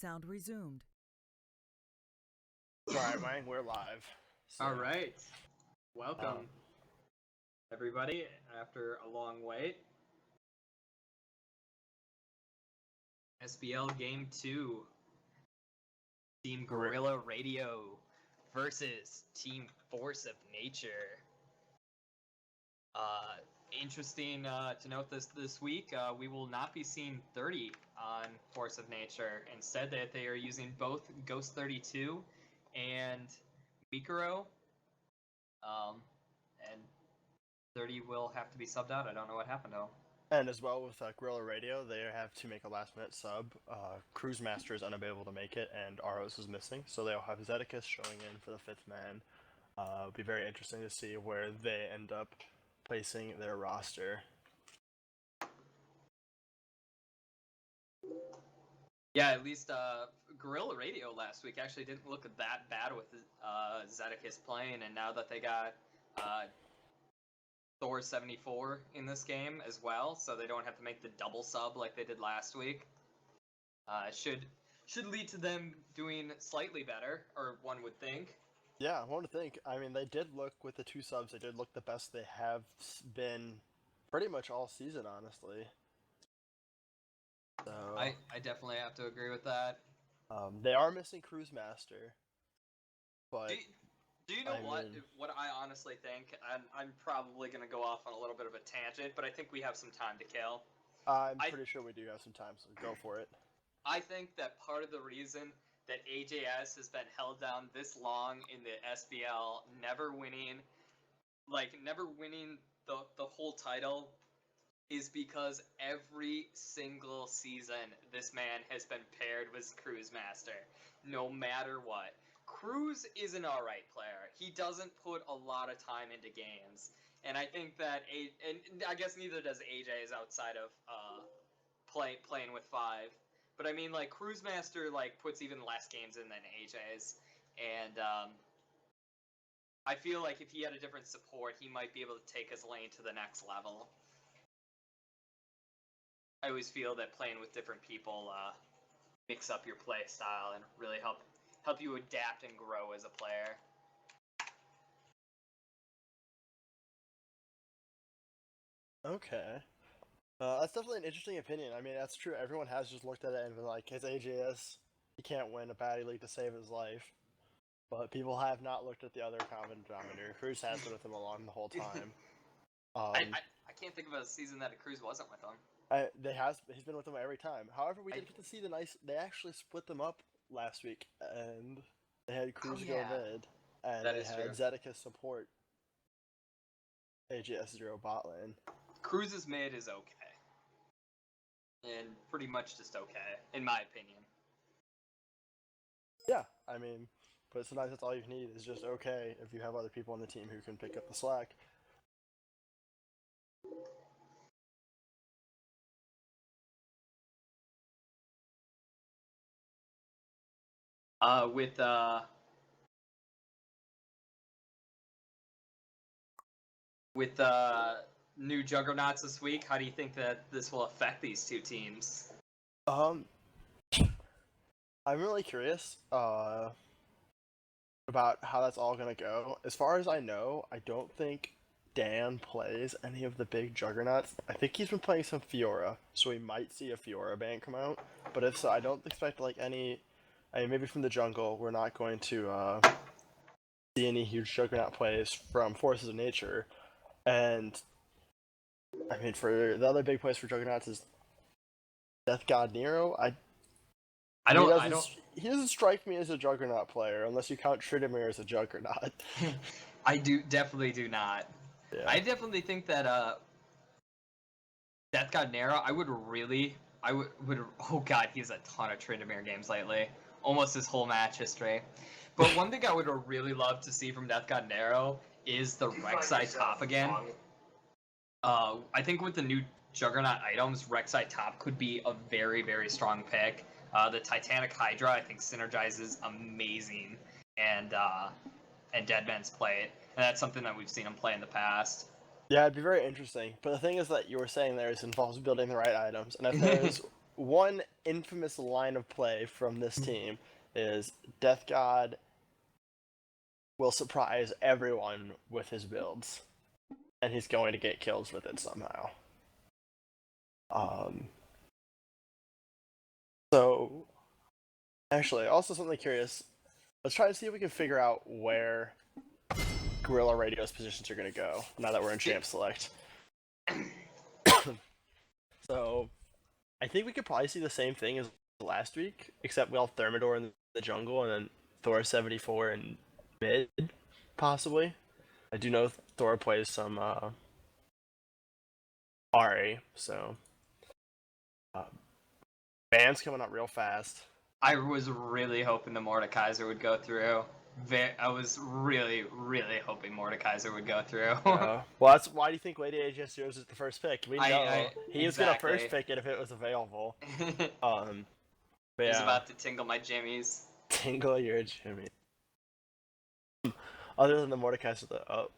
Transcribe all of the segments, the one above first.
Sound resumed. All right, Wang, we're live. So, All right. Welcome, everybody, after a long wait. SBL Game 2. Team Guerrilla Radio versus Team Force of Nature. Interesting to note this week, we will not be seeing 30 on Force of Nature. Instead, that they are using both Ghost 32 and Mikuro. And 30 will have to be subbed out. I don't know what happened to him. and as well with Guerrilla Radio, they have to make a last-minute sub. Cruise Master is unavailable to make it, and Aros is missing, so they'll have Zeticus showing in for the fifth man. It'll be very interesting to see where they end up placing their roster. Yeah, at least Guerrilla Radio last week actually didn't look that bad with Zeticus playing, and now that they got Thor 74 in this game as well, so they don't have to make the double sub like they did last week. Should lead to them doing slightly better, or one would think. Yeah, I want to think. I mean, they did look, with the two subs, they did look the best they have been pretty much all season, honestly. So, I definitely have to agree with that. they are missing Cruise Master, but Do you know I what? mean- What I honestly think, and I'm probably going to go off on a little bit of a tangent, but I think we have some time to kill. I'm pretty sure we do have some time, so go for it. I think that part of the reason that AJS has been held down this long in the SBL, never winning the whole title, is because every single season this man has been paired with Cruise Master, no matter what. Cruz is an alright player. He doesn't put a lot of time into games. And I think that, and I guess neither does AJ's outside of playing with 5. But I mean, like, Cruise Master, like, puts even less games in than AJ's. And I feel like if he had a different support, he might be able to take his lane to the next level. I always feel that playing with different people mix up your play style and really help you adapt and grow as a player. Okay. That's definitely an interesting opinion. I mean, that's true. Everyone has just looked at it and been like, his AJS, he can't win a baddie league to save his life. But people have not looked at the other common denominator. Cruz has been with him along the whole time. I can't think of a season that a Cruz wasn't with him. He's been with them every time. However, we did get to see they actually split them up last week, and they had Cruz go mid, and That they is had true. Zeticus support AJS 0 bot lane. Cruz's mid is okay. And pretty much just okay, in my opinion. Yeah, I mean, but sometimes that's all you need is just okay if you have other people on the team who can pick up the slack. With new Juggernauts this week, how do you think that this will affect these two teams? I'm really curious about how that's all gonna go. As far as I know, I don't think Dan plays any of the big Juggernauts. I think he's been playing some Fiora, so we might see a Fiora ban come out. But if so, I don't expect maybe from the jungle, we're not going to see any huge Juggernaut plays from Forces of Nature. And I mean, for the other big plays for Juggernauts is Death God Nero. He doesn't strike me as a Juggernaut player unless you count Tridimir as a Juggernaut. I definitely do not. Yeah. I definitely think that Death God Nero, oh god, he has a ton of Tridimir games lately. Almost his whole match history. But one thing I would really love to see from Death God Nero is the Rek'Sai top again. I think with the new Juggernaut items, Rek'Sai top could be a very, very strong pick. The Titanic Hydra, I think, synergizes amazing, and Deadman's play it. And that's something that we've seen him play in the past. Yeah, it'd be very interesting. But the thing is that you were saying there is involves building the right items. And if there's one infamous line of play from this team is Death God will surprise everyone with his builds, and he's going to get kills with it somehow. So, actually, also something curious. Let's try to see if we can figure out where Guerrilla Radio's positions are going to go now that we're in Champ Select. So, I think we could probably see the same thing as last week, except we'll have Thermidor in the jungle and then Thor 74 in mid, possibly. I do know Thor plays some Ari, so Van's coming up real fast. I was really hoping the Mordekaiser would go through. I was really, really hoping Mordekaiser would go through. Well, that's why do you think Lady AGS Zeros is the first pick? We know he was gonna first pick it if it was available. But yeah. He's about to tingle my jimmies. Tingle your jimmy. Other than the Mordekaiser, the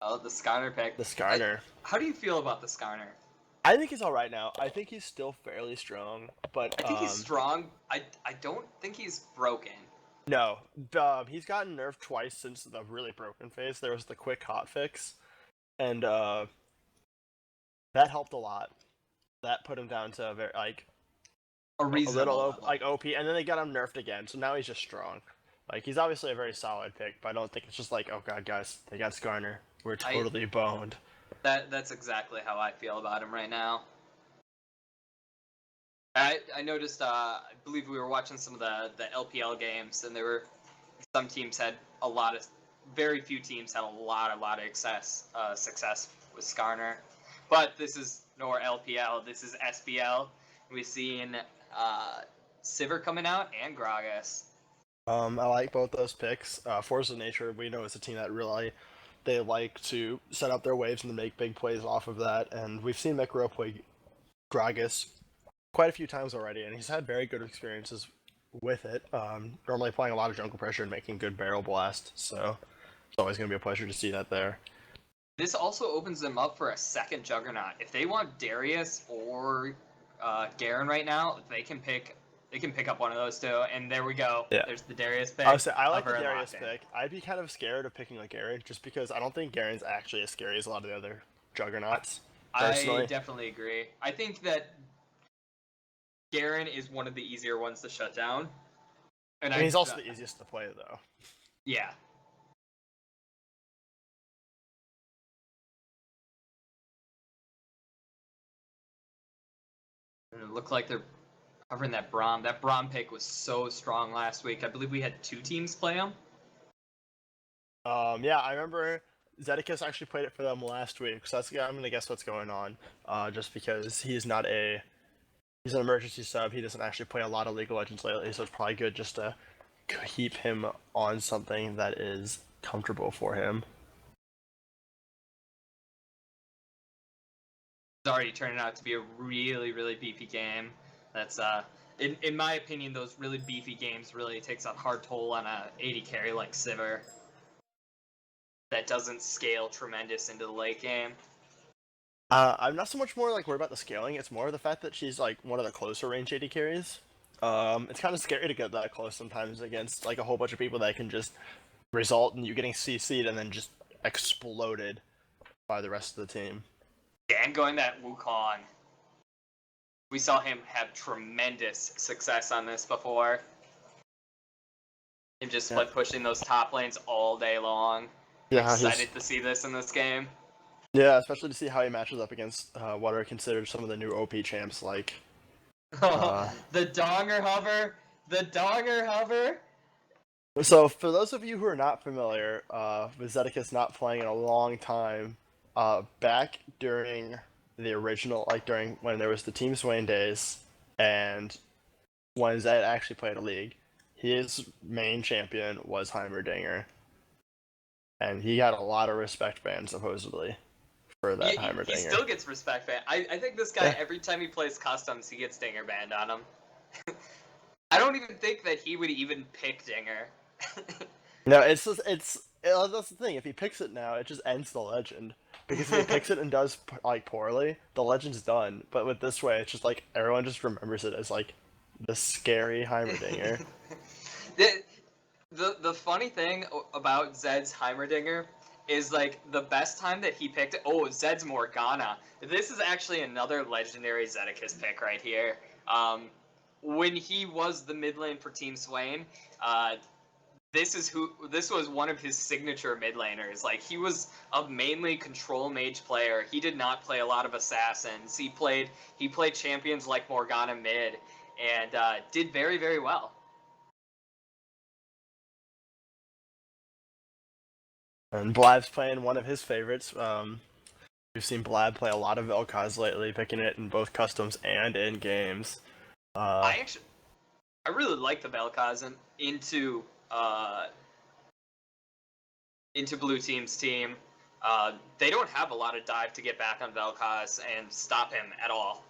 Skarner pick. The Skarner. How do you feel about the Skarner? I think he's all right now. I think he's still fairly strong, but I think he's strong. I don't think he's broken. No, he's gotten nerfed twice since the really broken phase. There was the quick hotfix, and that helped a lot. That put him down to a little OP, and then they got him nerfed again. So now he's just strong. Like, he's obviously a very solid pick, but I don't think it's just like, oh god, guys, they got Skarner. We're totally boned. That's exactly how I feel about him right now. I noticed, I believe we were watching some of the LPL games, and there were some teams had very few teams had a lot of success with Skarner. But this is nor LPL, this is SBL. We've seen Sivir coming out and Gragas. I like both those picks. Force of Nature, we know, is a team that really, they like to set up their waves and make big plays off of that. And we've seen Mekro play Gragas quite a few times already, and he's had very good experiences with it. Normally applying a lot of jungle pressure and making good barrel blast. So it's always going to be a pleasure to see that there. This also opens them up for a second Juggernaut. If they want Darius or Garen right now, they can pick up one of those two, and there we go. Yeah. There's the Darius pick. I like the Darius pick. I'd be kind of scared of picking like Garen, just because I don't think Garen's actually as scary as a lot of the other Juggernauts. Personally. I definitely agree. I think that Garen is one of the easier ones to shut down. And he's also the easiest to play, though. Yeah. And it looked like they're covering that Braum. That Braum pick was so strong last week. I believe we had 2 teams play him. Yeah, I remember Zedekis actually played it for them last week, so I'm gonna guess what's going on. Just because he's an emergency sub. He doesn't actually play a lot of League of Legends lately, so it's probably good just to keep him on something that is comfortable for him. It's already turning out to be a really, really beefy game. That's in my opinion, those really beefy games really takes a hard toll on a AD carry like Sivir. That doesn't scale tremendous into the late game. I'm not so much more like worried about the scaling. It's more the fact that she's like one of the closer range AD carries. It's kind of scary to get that close sometimes against like a whole bunch of people that can just result in you getting CC'd and then just exploded by the rest of the team. Yeah, and going that Wukong. We saw him have tremendous success on this before. Him just split pushing those top lanes all day long. Yeah, excited to see this in this game. Yeah, especially to see how he matches up against what are considered some of the new OP champs like. The Donger Hover! The Donger Hover! So, for those of you who are not familiar with Zedekis not playing in a long time, back during the original, like during when there was the Team Swain days, and when Zed actually played a league, his main champion was Heimerdinger. And he got a lot of respect banned, supposedly, for that Heimerdinger. He still gets respect banned. I think this guy, every time he plays customs, he gets Dinger banned on him. I don't even think that he would even pick Dinger. No, that's the thing. If he picks it now, it just ends the legend. Because if he picks it and does like poorly, the legend's done. But with this way, it's just like everyone just remembers it as like the scary Heimerdinger. the, the funny thing about Zed's Heimerdinger is like the best time that he picked. Oh, Zed's Morgana. This is actually another legendary Zedekis pick right here. When he was the mid lane for Team Swain, this was one of his signature mid laners. Like he was a mainly control mage player. He did not play a lot of assassins. He played champions like Morgana mid and did very very well. And Blab's playing one of his favorites. We've seen Blab play a lot of Vel'Koz lately, picking it in both customs and in games. I actually I really like the Vel'Koz uh, into Blue Team's team. They don't have a lot of dive to get back on Vel'Koz and stop him at all.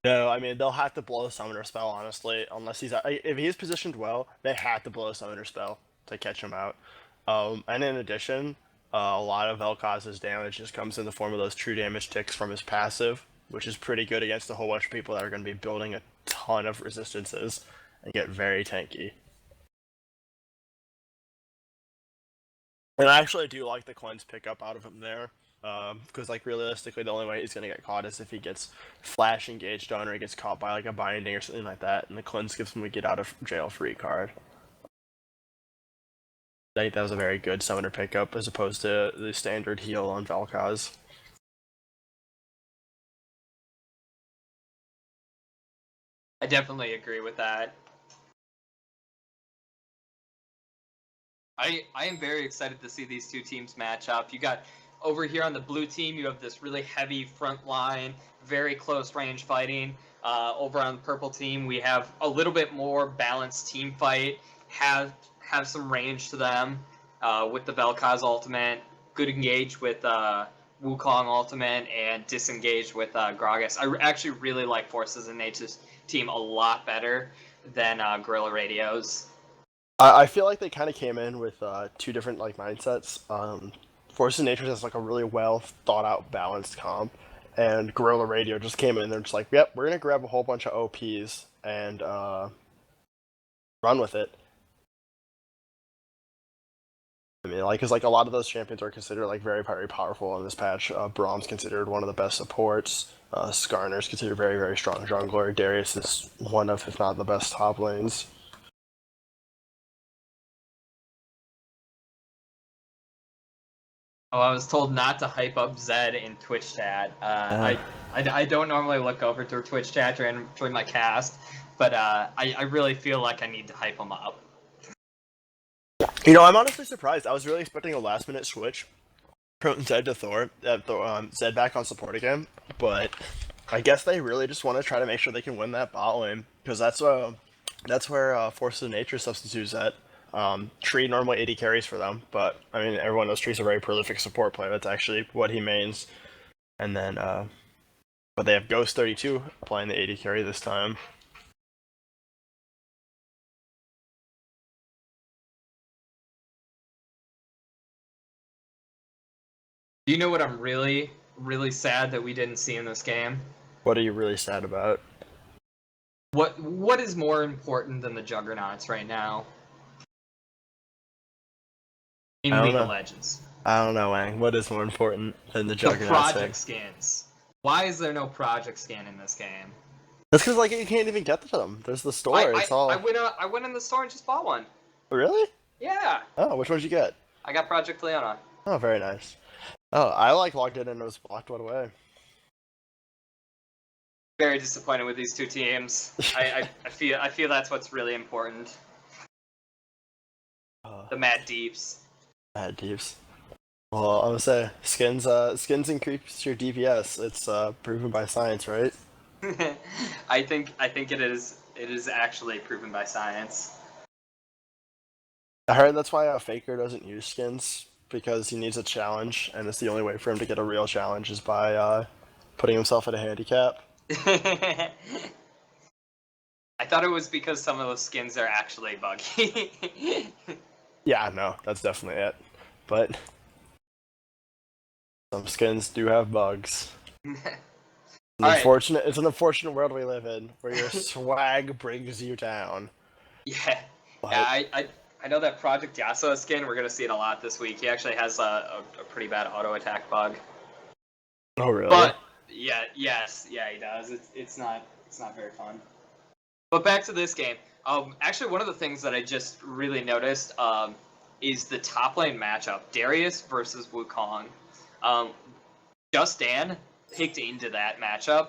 No, I mean they'll have to blow a summoner spell honestly, unless if he's positioned well, they have to blow a summoner spell to catch him out. And in addition, a lot of Vel'Koz's damage just comes in the form of those true damage ticks from his passive, which is pretty good against a whole bunch of people that are going to be building a ton of resistances and get very tanky. And I actually do like the cleanse pickup out of him there. Because like realistically, the only way he's gonna get caught is if he gets flash engaged on or he gets caught by like a binding or something like that, and the cleanse gives him a get out of jail free card. I think that was a very good summoner pickup as opposed to the standard heal on Vel'Koz. I definitely agree with that. I am very excited to see these two teams match up. You got over here on the blue team, you have this really heavy front line, very close range fighting. Over on the purple team, we have a little bit more balanced team fight, have some range to them with the Vel'Koz ultimate, good engage with Wukong ultimate, and disengage with Gragas. I actually really like Forces of Nature's team a lot better than Guerrilla Radio's. I feel like they kind of came in with two different like mindsets. Force of Nature has like a really well thought out, balanced comp, and Guerrilla Radio just came in and they're just like, "Yep, we're gonna grab a whole bunch of OPs and run with it." I mean, like, cause like a lot of those champions are considered like very very powerful in this patch. Braum's considered one of the best supports. Skarner's considered very very strong jungler. Darius is one of, if not the best top lanes. Oh, I was told not to hype up Zed in Twitch chat. Yeah. I don't normally look over to Twitch chat during my cast, but I really feel like I need to hype him up. You know, I'm honestly surprised. I was really expecting a last minute switch from Zed to Thor, Zed back on support again, but I guess they really just want to try to make sure they can win that bot lane, because that's where Force of Nature substitutes at. Tree normally 80 carries for them, but I mean everyone knows Tree's a very prolific support player. That's actually what he mains. And then, but they have Ghost 32 playing the 80 carry this time. Do you know what I'm really really sad that we didn't see in this game? What are you really sad about? What is more important than the Juggernauts right now in I don't League of know. Legends? I don't know, Wang. What is more important than the The Juggernaut project thing? skins. Why is there no project skin in this game? That's because like you can't even get to them. There's the store. It's all. I went in the store and just bought one. Really? Yeah, Oh, which one did you get? I got Project Leona. Oh, very nice. Oh, I like logged in and it was blocked right away. Very disappointed with these two teams. I feel that's what's really important. The Mad Deeps. Bad deeps. Well, I'm gonna say skins increase your DPS. It's proven by science, right? I think it is actually proven by science. I heard that's why Faker doesn't use skins because he needs a challenge, and it's the only way for him to get a real challenge is by putting himself at a handicap. I thought it was because some of those skins are actually buggy. Yeah, no, that's definitely it. But Some skins do have bugs. All right. It's an unfortunate world we live in, where your swag brings you down. Yeah. Yeah, But I know that Project Yasuo skin, we're going to see it a lot this week. He actually has a pretty bad auto attack bug. oh really? But yeah, yes, yeah, he does. It's not very fun. But back to this game. Actually, one of the things that I just really noticed is the top lane matchup: Darius versus Wukong. Um, Just Dan picked into that matchup.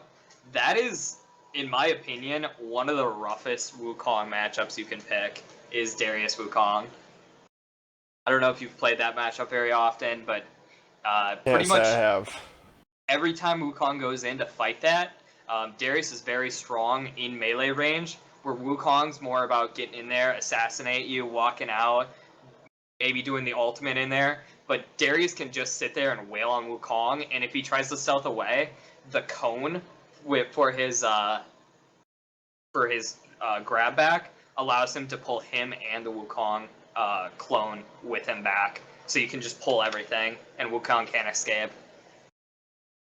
That is, in my opinion, one of the roughest Wukong matchups you can pick. Is Darius Wukong? I don't know if you've played that matchup very often, but pretty Yes, I much have. every time Wukong goes in to fight that, Darius is very strong in melee range, where Wukong's more about getting in there, assassinate you, walking out, maybe doing the ultimate in there. But Darius can just sit there and wail on Wukong, and if he tries to stealth away, the cone for his grab back allows him to pull him and the Wukong clone with him back. So you can just pull everything, and Wukong can't escape.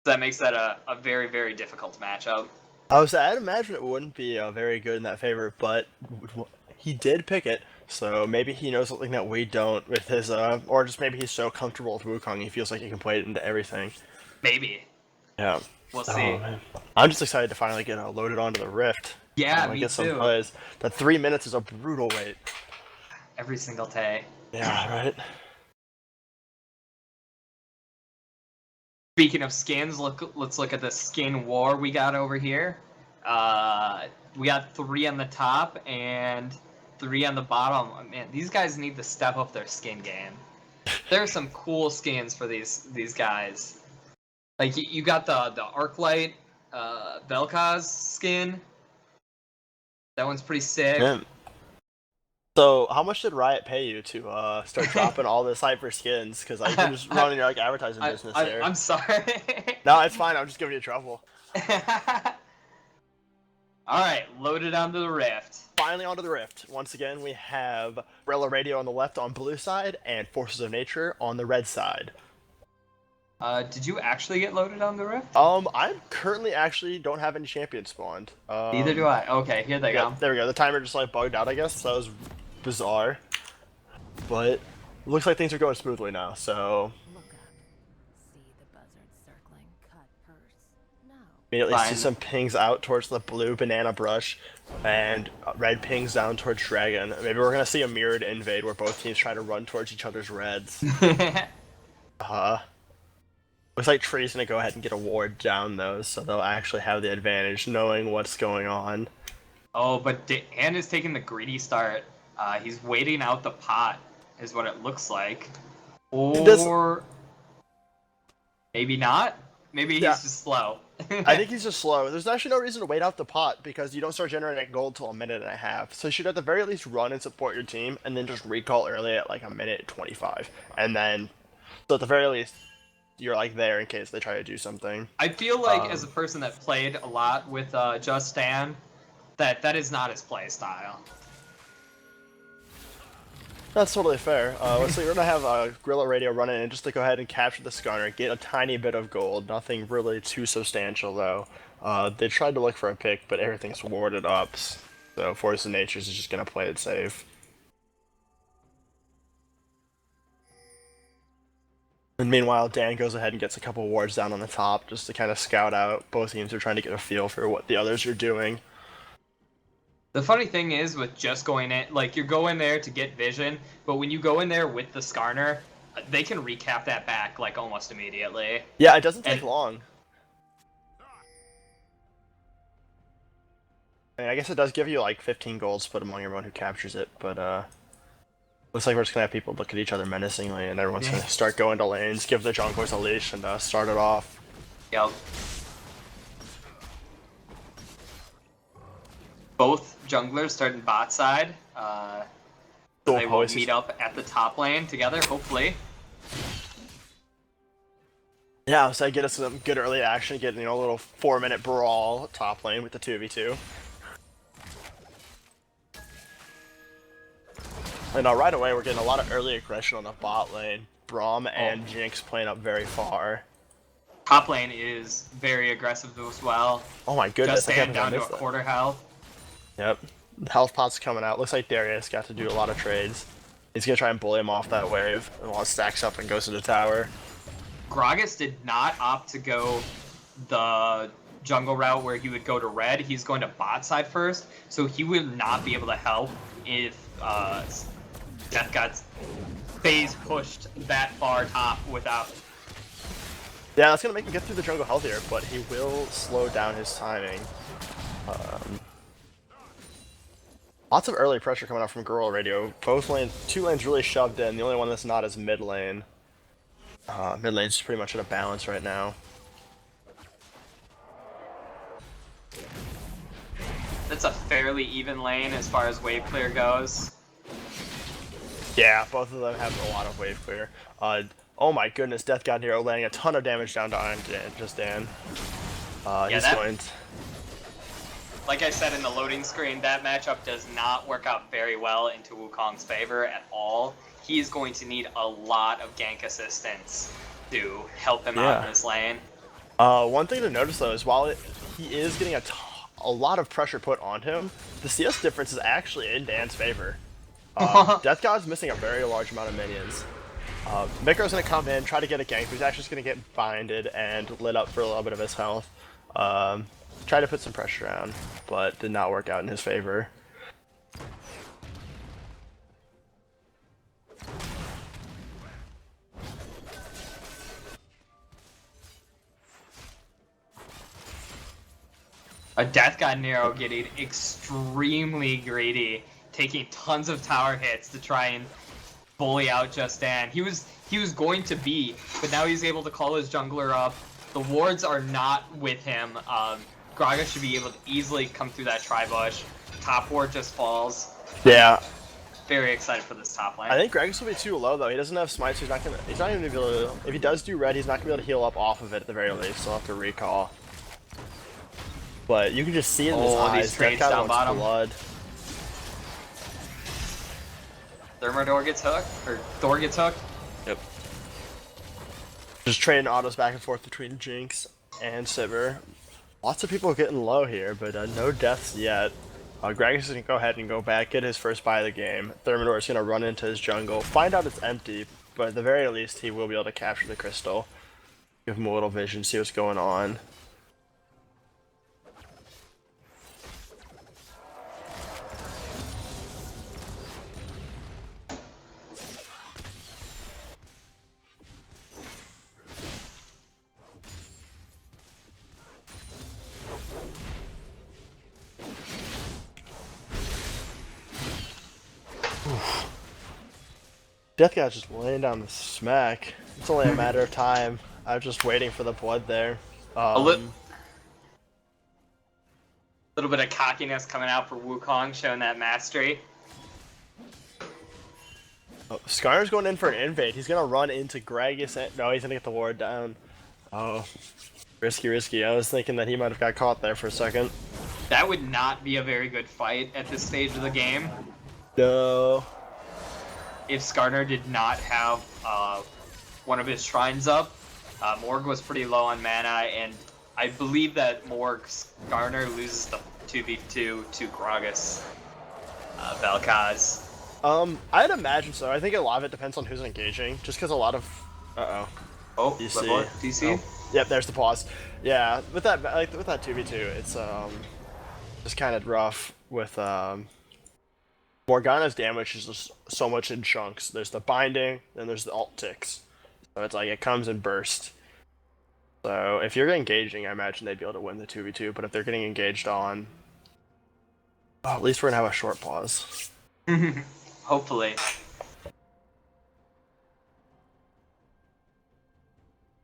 So that makes that a very, very difficult matchup. I'd imagine it wouldn't be very good in that favor, but he did pick it, so maybe he knows something that we don't with his, or just maybe he's so comfortable with Wukong he feels like he can play it into everything. Maybe. Yeah. We'll Oh see. man, I'm just excited to finally get loaded onto the Rift. Yeah, Finally me get some too. plays. That 3 minutes is a brutal wait. Every single day. Yeah, right. Speaking of skins, let's look at the skin war we got over here. We got 3 on the top and 3 on the bottom. Man, these guys need to step up their skin game. There are some cool skins for these guys. Like you got the Arclight Vel'Koz skin. That one's pretty sick. Man. So, how much did Riot pay you to start dropping all this hyper skins? Because you've been just running your advertising business here. I'm sorry. No, it's fine. I'm just giving you trouble. All right, loaded onto the Rift. Finally onto the Rift. Once again, we have Umbrella Radio on the left on blue side and Forces of Nature on the red side. Did you actually get loaded on the Rift? I'm currently actually don't have any champions spawned. Neither do I. Okay, here they go. There we go. The timer just bugged out, I guess. So that was bizarre. But looks like things are going smoothly now, so Look up. See the buzzard circling cut purse? No. immediately Fine. see some pings out towards the blue banana brush and red pings down towards dragon. Maybe we're gonna see a mirrored invade where both teams try to run towards each other's reds. Looks like Tree's gonna go ahead and get a ward down those, so they'll actually have the advantage knowing what's going on. Oh, but Dan is taking the greedy start. He's waiting out the pot, is what it looks like. Or maybe not. Maybe he's just slow. I think he's just slow. There's actually no reason to wait out the pot because you don't start generating gold till a minute and a half. So you should at the very least run and support your team and then just recall early at a minute 25. And then, so at the very least, you're there in case they try to do something. I feel like as a person that played a lot with Just Dan, that is not his play style. That's totally fair. Let's see, we're gonna have Guerrilla Radio running in just to go ahead and capture the Stunner, get a tiny bit of gold. Nothing really too substantial though. They tried to look for a pick, but everything's warded up. So Force of Natures is just gonna play it safe. And meanwhile, Dan goes ahead and gets a couple wards down on the top just to kind of scout out. Both teams are trying to get a feel for what the others are doing. The funny thing is with just going in, you go in there to get vision, but when you go in there with the Skarner, they can recap that back almost immediately. Yeah, it doesn't take long. I mean, I guess it does give you 15 gold split among everyone who captures it, but looks like we're just gonna have people look at each other menacingly, and everyone's gonna start going to lanes, give the junglers a leash, and start it off. Yep. Both junglers starting bot side. They will meet up at the top lane together, hopefully. Yeah, so I get us some good early action, get a little 4-minute brawl top lane with the 2v2. And right away, we're getting a lot of early aggression on the bot lane. Braum and Jinx playing up very far. Top lane is very aggressive as well. Oh my goodness, Just I can't down believe I to a missed that. quarter health. Yep. Health pot's coming out. Looks like Darius got to do a lot of trades. He's gonna try and bully him off that wave while it stacks up and goes to the tower. Gragas did not opt to go the jungle route where he would go to red. He's going to bot side first, so he will not be able to help if Death God's phase pushed that far top without. Yeah, that's gonna make him get through the jungle healthier, but he will slow down his timing. Lots of early pressure coming out from Girl Radio. Both lanes, 2 lanes really shoved in. The only one that's not is mid lane. Mid lane's pretty much at a balance right now. That's a fairly even lane as far as wave clear goes. Yeah, both of them have a lot of wave clear. Oh my goodness, Death God Hero landing a ton of damage down to Iron Dan. He's going to... Like I said in the loading screen, that matchup does not work out very well into Wukong's favor at all. He is going to need a lot of gank assistance to help him out in this lane. One thing to notice though is while he is getting a lot of pressure put on him, the CS difference is actually in Dan's favor. Death God's missing a very large amount of minions. Mikro's gonna come in, try to get a gank, but he's actually just gonna get binded and lit up for a little bit of his health. Tried to put some pressure on, but did not work out in his favor. A Death God Nero getting extremely greedy, taking tons of tower hits to try and bully out Just Dan. He was going to beat, but now he's able to call his jungler up. The wards are not with him. Gragas should be able to easily come through that tri-bush. Top ward just falls. Yeah. Very excited for this top lane. I think Gragas will be too low though. He doesn't have smite, so he's not even gonna be able to. If he does do red, he's not gonna be able to heal up off of it at the very least. So he'll have to recall. But you can just see it in his eyes. These trades Death God down wants bottom. blood. Thermidor gets hooked, or Thor gets hooked. Yep. Just trading autos back and forth between Jinx and Sivir. Lots of people getting low here, but no deaths yet. Gragas is going to go ahead and go back, get his first buy of the game. Thermidor is going to run into his jungle, find out it's empty, but at the very least he will be able to capture the crystal. Give him a little vision, see what's going on. Death God's just laying down the smack. It's only a matter of time. I'm just waiting for the blood there. A little bit of cockiness coming out for Wukong, showing that mastery. Oh, Skarner's going in for an invade. He's gonna run into Gragas. No, he's gonna get the ward down. Oh, risky. I was thinking that he might have got caught there for a second. That would not be a very good fight at this stage of the game. No. If Skarner did not have one of his shrines up. Morg was pretty low on mana, and I believe that Skarner loses the 2v2 to Gragas Vel'Koz. I'd imagine so. I think a lot of it depends on who's engaging, just because a lot of... Oh, DC. DC? Oh. Yep, there's the pause. Yeah, with that 2v2, it's just kind of rough with Morgana's damage is just so much in chunks. There's the binding, then there's the alt ticks. So it's like it comes in bursts. So if you're engaging, I imagine they'd be able to win the 2v2, but if they're getting engaged on... Oh, at least we're gonna have a short pause. Hopefully.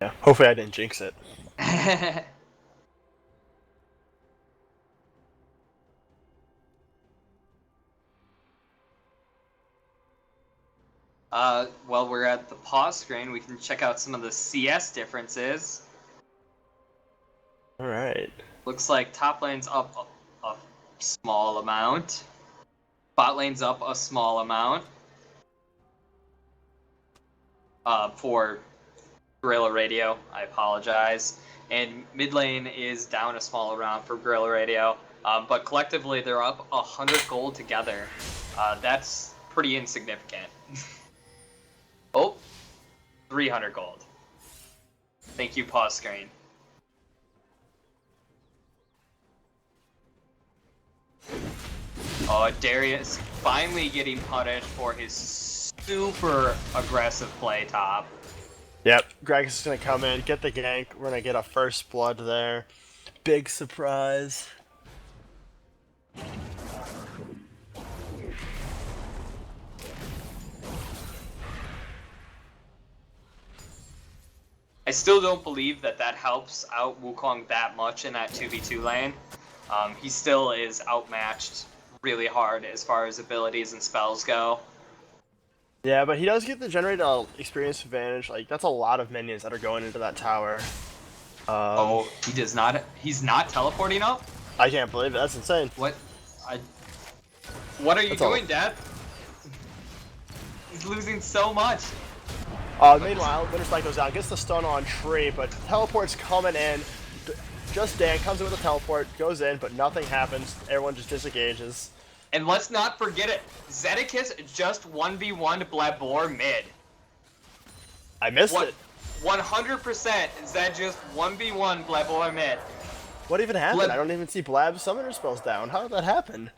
Yeah, hopefully I didn't jinx it. While we're at the pause screen, we can check out some of the CS differences. Alright. Looks like top lane's up a small amount. Bot lane's up a small amount. For Guerrilla Radio. I apologize. And mid lane is down a small round for Guerrilla Radio. But collectively, they're up 100 gold together. That's pretty insignificant. Oh, 300 gold. Thank you, pause screen. Darius finally getting punished for his super aggressive play top. Yep, Gragas is going to come in, get the gank. We're going to get a first blood there. Big surprise. I still don't believe that helps out Wukong that much in that 2v2 lane. He still is outmatched really hard as far as abilities and spells go. Yeah, but he does get the generated experience advantage. Like, that's a lot of minions that are going into that tower. He does not. He's not teleporting up? I can't believe it. That's insane. What? What are you doing, Dad? He's losing so much. Meanwhile, Winter Spike goes down, gets the stun on Tree, but teleport's coming in. Just Dan comes in with a teleport, goes in, but nothing happens. Everyone just disengages. And let's not forget it. Zedekiss just 1v1'd Blabor mid. I missed it. 100% Zed just 1v1 Blabor mid. What even happened? I don't even see Blab's summoner spells down. How did that happen?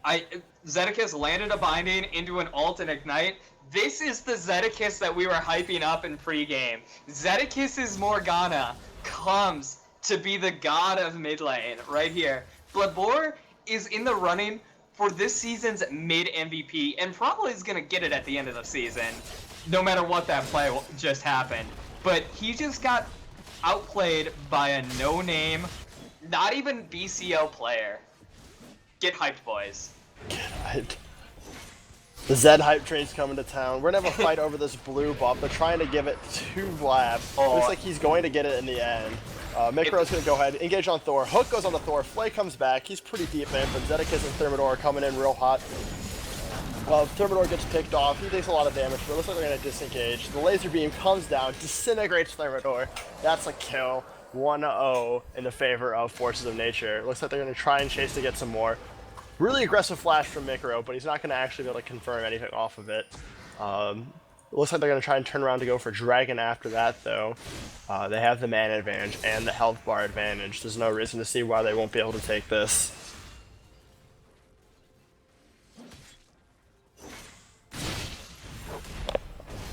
Zedekiss landed a binding into an ult and ignite. This is the Zedekiss that we were hyping up in pregame. Zedekiss's Morgana comes to be the god of mid lane right here. Blabor is in the running for this season's mid MVP and probably is going to get it at the end of the season, no matter what that play just happened. But he just got outplayed by a no-name, not even BCL player. Get hyped, boys. Get hyped. The Zed hype train's coming to town. We're gonna have a fight over this blue buff. They're trying to give it to Blab. Looks like he's going to get it in the end. Mikro's gonna go ahead, engage on Thor. Hook goes on the Thor. Flay comes back. He's pretty deep in, but Zedekiss and Thermidor are coming in real hot. Thermidor gets picked off. He takes a lot of damage, but it looks like they're gonna disengage. The laser beam comes down, disintegrates Thermidor. That's a kill. 1-0 in the favor of Forces of Nature. Looks like they're gonna try and chase to get some more. Really aggressive flash from Mikro, but he's not going to actually be able to confirm anything off of it. It looks like they're going to try and turn around to go for Dragon after that, though. They have the mana advantage and the health bar advantage. There's no reason to see why they won't be able to take this.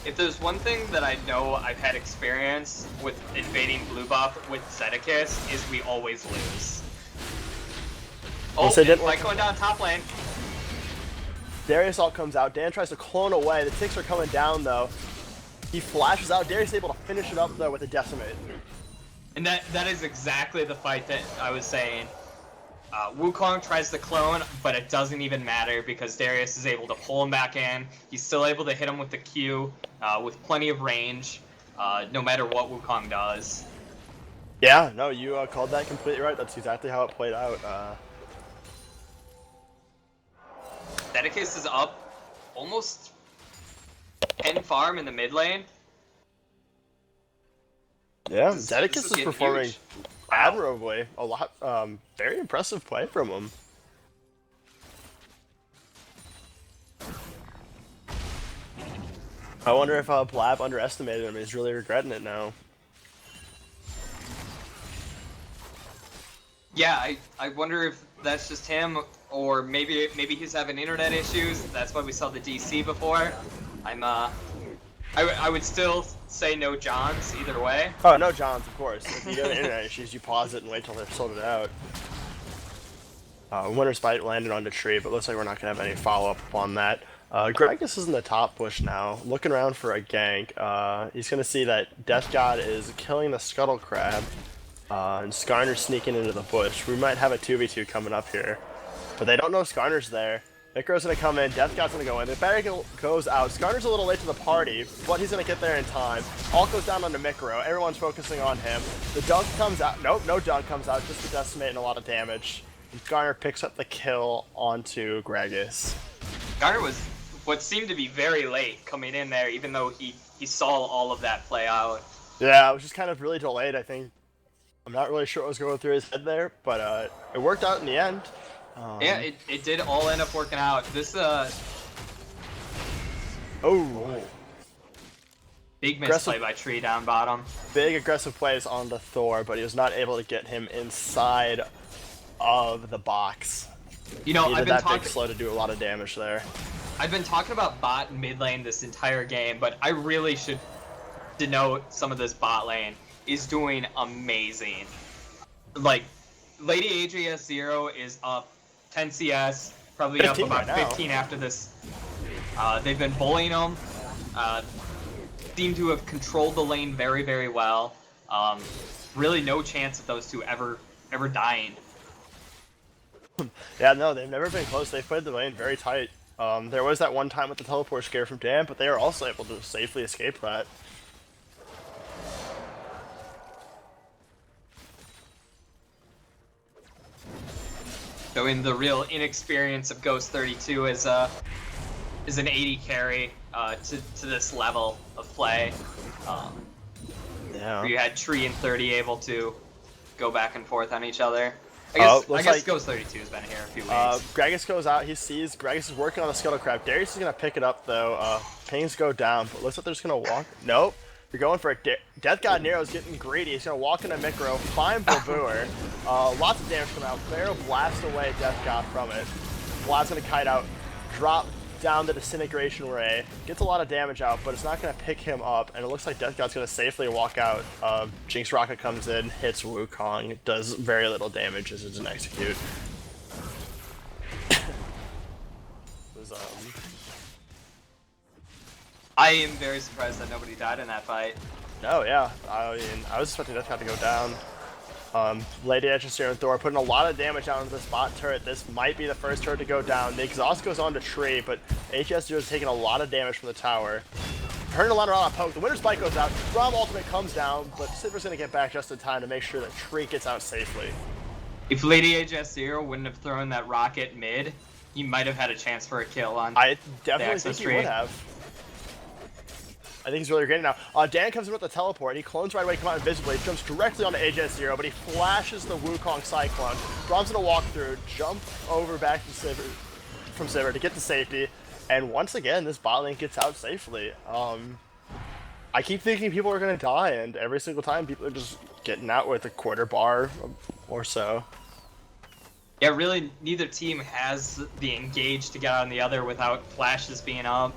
If there's one thing that I know I've had experience with invading blue buff with Zedekiss is we always lose. Oh, fight going down top lane. Darius ult comes out. Dan tries to clone away. The ticks are coming down, though. He flashes out. Darius is able to finish it up, though, with a decimate. And that is exactly the fight that I was saying. Wukong tries to clone, but it doesn't even matter because Darius is able to pull him back in. He's still able to hit him with the Q with plenty of range, no matter what Wukong does. Yeah, no, you called that completely right. That's exactly how it played out. Zedekiss is up almost 10 farm in the mid lane. Yeah, Zedekiss is performing huge. admirably. A lot, very impressive play from him. I wonder if Blab underestimated him. He's really regretting it now. Yeah, I wonder if that's just him, or maybe he's having internet issues. That's why we saw the DC before. I would still say no Johns either way. Oh, no Johns, of course. If you get internet issues, you pause it and wait till they're sorted out. Winter Spite landed on the tree, but looks like we're not going to have any follow-up upon that. Gragas is in the top bush now, looking around for a gank. He's going to see that Death God is killing the Scuttle Crab, and Skarner's sneaking into the bush. We might have a 2v2 coming up here, but they don't know Skarner's there. Mikro's going to come in, Death God's going to go in, the barrier goes out. Skarner's a little late to the party, but he's going to get there in time. All goes down onto Mikro, everyone's focusing on him. The dunk comes out, nope, no dunk comes out, just a decimate and a lot of damage. And Skarner picks up the kill onto Gragas. Skarner was what seemed to be very late coming in there, even though he saw all of that play out. Yeah, it was just kind of really delayed, I think. I'm not really sure what was going through his head there, but it worked out in the end. Yeah, it did all end up working out. This Oh, big aggressive. misplay by Tree down bottom. Big aggressive plays on the Thor, but he was not able to get him inside of the box. You know, Needed that big slow to do a lot of damage there. I've been talking about bot and mid lane this entire game, but I really should denote some of this bot lane is doing amazing. Like, Lady AJS 0 is up 10 CS, probably up about right 15 after this. They've been bullying them. Seem to have controlled the lane very, very well. Really no chance of those two ever dying. Yeah, no, they've never been close. They've played the lane very tight. There was that one time with the teleport scare from Dan, but they were also able to safely escape that. Showing the real inexperience of Ghost 32 is an 80 carry to this level of play. Yeah. Where you had Tree and 30 able to go back and forth on each other. I guess Ghost 32 has been here a few weeks. Gragas goes out, he sees Gragas is working on the Scuttle Crab. Darius is going to pick it up though. Pings go down, but looks like they're just going to walk. Nope. You're going for it. Death God Nero's getting greedy. He's going to walk into Micro, find Babur. Lots of damage coming out. Pharaoh blasts away Death God from it. Vlad's going to kite out, drop down the Disintegration Ray. Gets a lot of damage out, but it's not going to pick him up, and it looks like Death God's going to safely walk out. Jinx Rocket comes in, hits Wukong, does very little damage as it doesn't execute. I am very surprised that nobody died in that fight. Oh yeah, I mean, I was expecting Death God to go down. Lady Etchester and Thor putting a lot of damage down into the spot turret. This might be the first turret to go down. The exhaust goes on to Tree, but HS0 is taking a lot of damage from the tower. Turning a lot around on poke. The Winter Spike goes out. Braum ultimate comes down, but Silver's going to get back just in time to make sure that Tree gets out safely. If Lady HS0 wouldn't have thrown that rocket mid, he might have had a chance for a kill on I definitely think he would have. I think he's really great now. Dan comes in with the teleport. He clones right away, come out invisibly, jumps directly onto AJ0, but he flashes the Wukong Cyclone. Braum's gonna walk through, jump over back to Sivir to get to safety, and once again, this bot lane gets out safely. I keep thinking people are gonna die, and every single time people are just getting out with a quarter bar or so. Yeah, really, neither team has the engage to get on the other without flashes being up.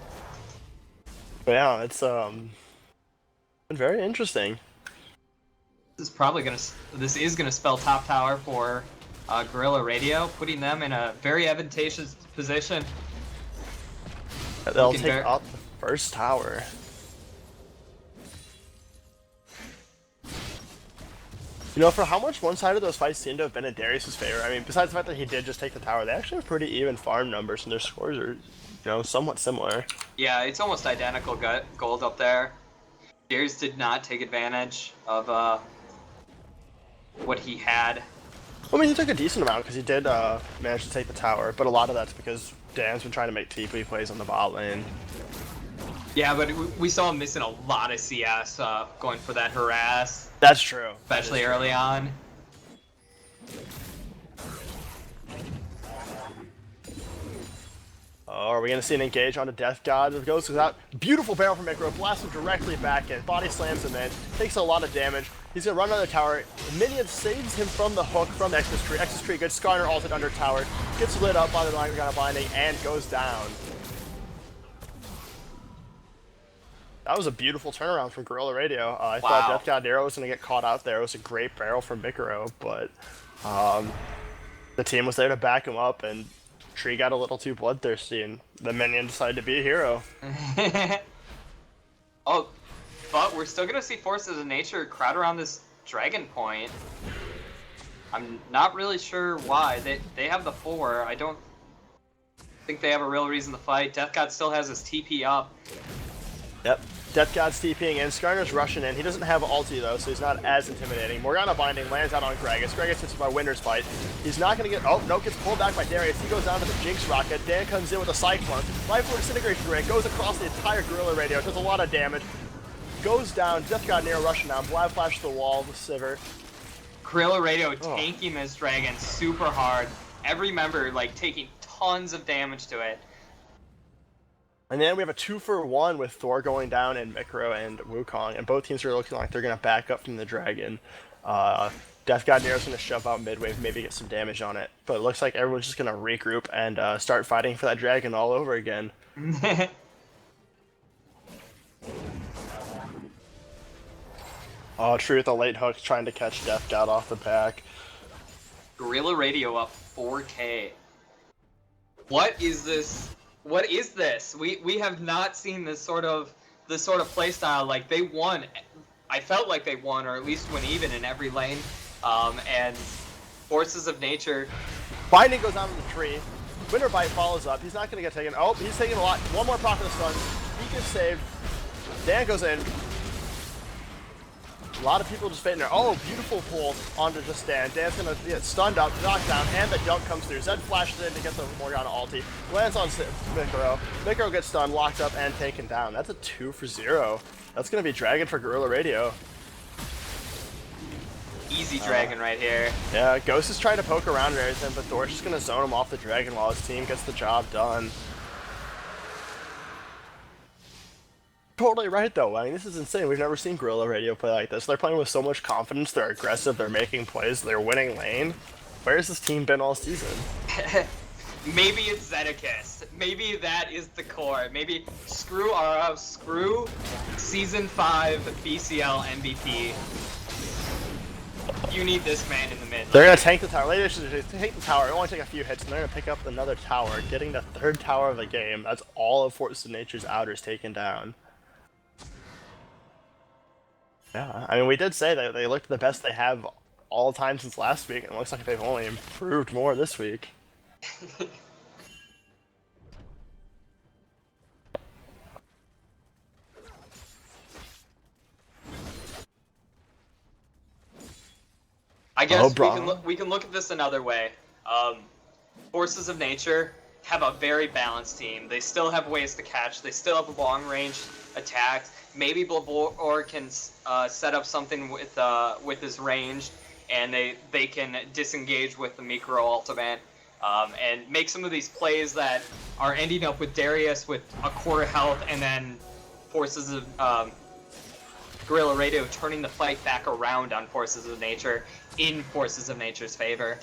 But yeah, it's been very interesting. This is gonna spell top tower for Guerrilla Radio, putting them in a very advantageous position. They'll take up the first tower. You know, for how much one side of those fights seem to have been in Darius' favor, I mean, besides the fact that he did just take the tower, they actually have pretty even farm numbers, and their scores are, somewhat similar. Yeah, it's almost identical gold up there. Darius did not take advantage of what he had. I mean, he took a decent amount because he did manage to take the tower, but a lot of that's because Dan's been trying to make TP plays on the bot lane. Yeah, but we saw him missing a lot of CS going for that harass. That's true. Especially early on. Oh, are we going to see an engage onto Death God? It goes without. Beautiful barrel from Micro. Blasts him directly back in. Body slams him in. Takes a lot of damage. He's going to run under the tower. Minion saves him from the hook from Exodus Tree. Exodus Tree, good Skarner ulted under tower. Gets lit up by the Gargano Binding and goes down. That was a beautiful turnaround from Guerrilla Radio. I thought Death God Nero was going to get caught out there. It was a great barrel from Micro, but the team was there to back him up, and Tree got a little too bloodthirsty, and the minion decided to be a hero. Oh, but we're still going to see Forces of Nature crowd around this Dragon Point. I'm not really sure why. They have the 4. I don't think they have a real reason to fight. Death God still has his TP up. Yep. Death God's TPing in. Skarner's rushing in. He doesn't have ulti though, so he's not as intimidating. Morgana Binding lands out on Gragas. Gragas hits by Winter's Fight. He's not going to get... Oh, no, gets pulled back by Darius. He goes down to the Jinx Rocket. Dan comes in with a Cyclone. Life Orb Disintegration Ray goes across the entire Guerrilla Radio. Does a lot of damage. goes down. Death God Nero rushing down. Blab flash to the wall with Sivir. Gorilla Radio tanking this dragon super hard. Every member like taking tons of damage to it. And then we have a 2-for-1 with Thor going down and Mikro and Wukong, and both teams are looking like they're going to back up from the dragon. Death God Nero's going to shove out midwave, maybe get some damage on it. But it looks like everyone's just going to regroup and start fighting for that dragon all over again. Oh, Truth, a late hook trying to catch Death God off the back. Gorilla Radio up 4K. What is this? What is this? We have not seen this sort of playstyle. Like, they won. I felt like they won, or at least went even in every lane. And Forces of Nature. Binding goes down to the tree. Winter Bite follows up. He's not going to get taken. Oh, he's taking a lot. One more proc of the stun. He gets saved. Dan goes in. A lot of people just fading there. Oh, beautiful pull onto just Dan. Dan's going to get stunned up, knocked down, and the dunk comes through. Zed flashes in to get the Morgana ulti. Lands on Mikro. Mikro gets stunned, locked up, and taken down. That's a 2-for-0. That's going to be Dragon for Gorilla Radio. Easy Dragon right here. Yeah, Ghost is trying to poke around and everything, but Thor's just going to zone him off the Dragon while his team gets the job done. Totally right, though. I mean, this is insane. We've never seen Gorilla Radio play like this. They're playing with so much confidence. They're aggressive. They're making plays. They're winning lane. Where's this team been all season? Maybe it's Zedekis. Maybe that is the core. Maybe screw Season 5 BCL MVP. You need this man in the mid. They're going to tank the tower. They should take the tower. It'll only take a few hits, and they're going to pick up another tower, getting the 3rd tower of the game. That's all of Forces of Nature's outers taken down. Yeah, I mean, we did say that they looked the best they have all the time since last week, and it looks like they've only improved more this week. I guess we can look at this another way. Forces of Nature have a very balanced team. They still have ways to catch. They still have long-range attacks. Maybe Blabor can set up something with his range, and they can disengage with the Mikro ultimate and make some of these plays that are ending up with Darius with a quarter health, and then Forces of Gorilla Radio turning the fight back around on Forces of Nature in Forces of Nature's favor.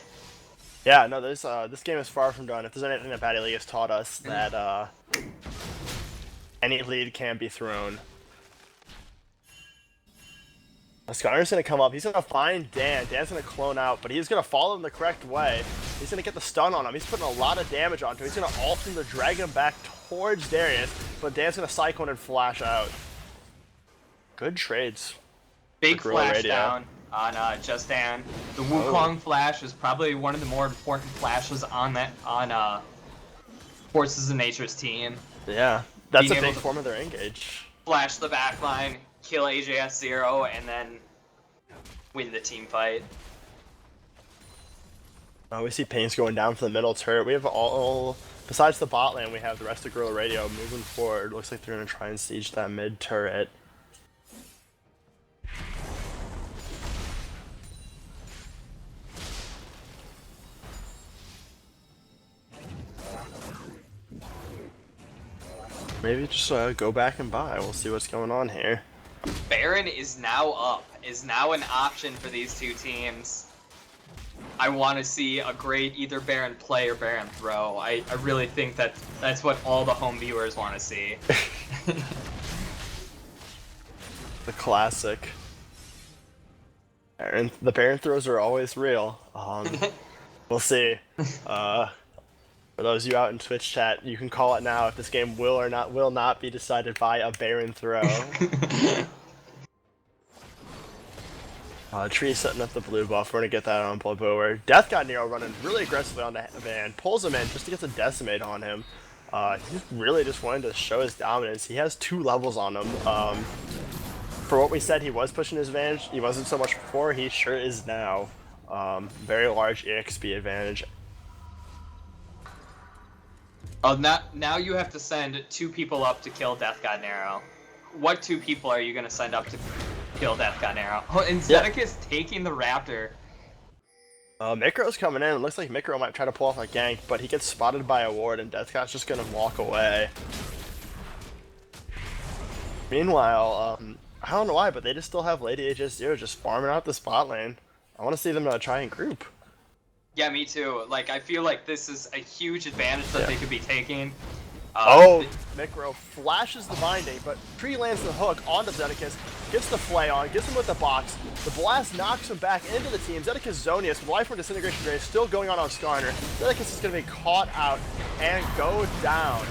Yeah, no, this game is far from done. If there's anything that Batty League has taught us, that any lead can be thrown. Skyner's going to come up. He's going to find Dan. Dan's going to clone out, but he's going to follow him the correct way. He's going to get the stun on him. He's putting a lot of damage onto him. He's going to ult him to drag him back towards Darius, but Dan's going to Cyclone and flash out. Good trades. Big flash down on Just Dan. The Wukong flash is probably one of the more important flashes on Forces of Nature's team. Yeah, that's a big form of their engage. Flash the backline, kill AJS 0, and then win the team fight. We see Pain's going down for the middle turret. We have all, besides the bot lane, we have the rest of Gorilla Radio moving forward. Looks like they're going to try and siege that mid turret. Maybe just go back and buy. We'll see what's going on here. Baron is now up. Is now an option for these two teams. I want to see a great either Baron play or Baron throw. I really think that's what all the home viewers want to see. The classic. The Baron throws are always real. We'll see. For those of you out in Twitch chat, you can call it now if this game will not be decided by a Baron throw. Tree setting up the blue buff. We're gonna get that on Blabor. Death God Nero running really aggressively on the van, pulls him in just to get the decimate on him. He's really just wanting to show his dominance. He has 2 levels on him. For what we said, he was pushing his advantage. He wasn't so much before. He sure is now. Very large EXP advantage. Oh, now you have to send 2 people up to kill Death God Nero. what two people are you gonna send up to kill Death God Arrow? Oh, and Zedekis taking the Raptor. Mikro's coming in. It looks like Mikro might try to pull off a gank, but he gets spotted by a ward, and Deathgod's just gonna walk away. Meanwhile, I don't know why, but they just still have Lady HS0 just farming out the spot lane. I want to see them try and group. Yeah, me too. Like, I feel like this is a huge advantage that they could be taking. Mikro flashes the binding, but Tree lands the hook onto Zedekis, gets the flay on, gets him with the box. The blast knocks him back into the team. Zedekis Zonius, with Life from Disintegration Ray, still going on Skarner. Zedekis is going to be caught out and go down.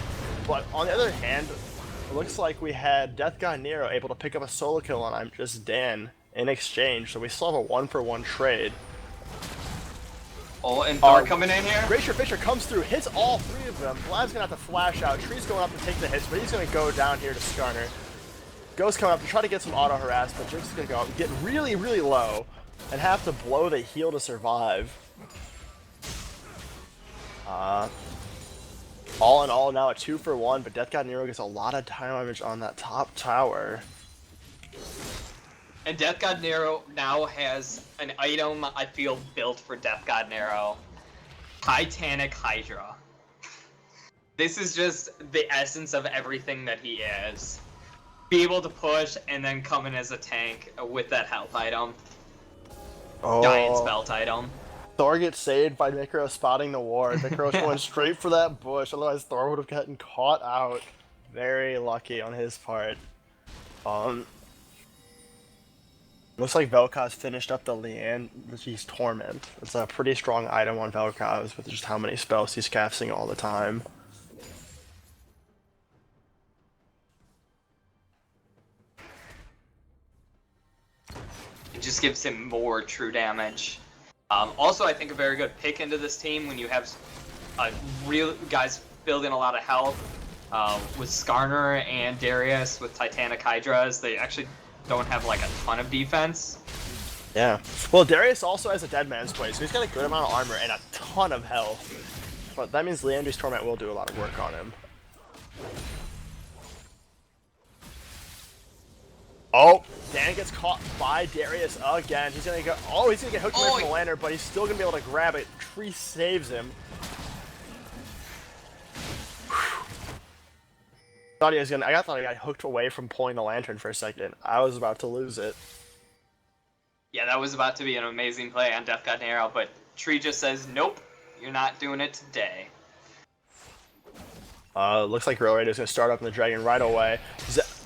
But on the other hand, it looks like we had Death God Nero able to pick up a solo kill on I'm Just Dan in exchange, so we still have a 1-for-1 trade. Oh, and Thor coming in here. Glacier Fisher comes through, hits all three of them. Vlad's gonna have to flash out. Tree's going up to take the hits, but he's gonna go down here to Skarner. Ghost coming up to try to get some auto harass, but Jinx is gonna go up, get really, really low, and have to blow the heal to survive. All in all, now a 2-for-1, but Death God Nero gets a lot of damage on that top tower. And Death God Nero now has an item I feel built for Death God Nero. Titanic Hydra. This is just the essence of everything that he is. Be able to push and then come in as a tank with that health item. Giant's Belt item. Thor gets saved by Mikro spotting the ward. Mikro's going straight for that bush, otherwise Thor would have gotten caught out. Very lucky on his part. Looks like Vel'Koz finished up the Lian, he's Torment. It's a pretty strong item on Vel'Koz with just how many spells he's casting all the time. It just gives him more true damage. Also, I think a very good pick into this team when you have real guys building a lot of health with Skarner and Darius with Titanic Hydras. They actually don't have like a ton of defense. Yeah. Well, Darius also has a Dead Man's Play, so he's got a good amount of armor and a ton of health. But that means Leandry's Torment will do a lot of work on him. Oh, Dan gets caught by Darius again. He's gonna go. Oh, he's gonna get hooked away from the lantern, but he's still gonna be able to grab it. Tree saves him. I thought he got hooked away from pulling the lantern for a second. I was about to lose it. Yeah, that was about to be an amazing play on Death God Nero, but Tree just says, nope, you're not doing it today. Looks like Real Radio's gonna start up in the Dragon right away.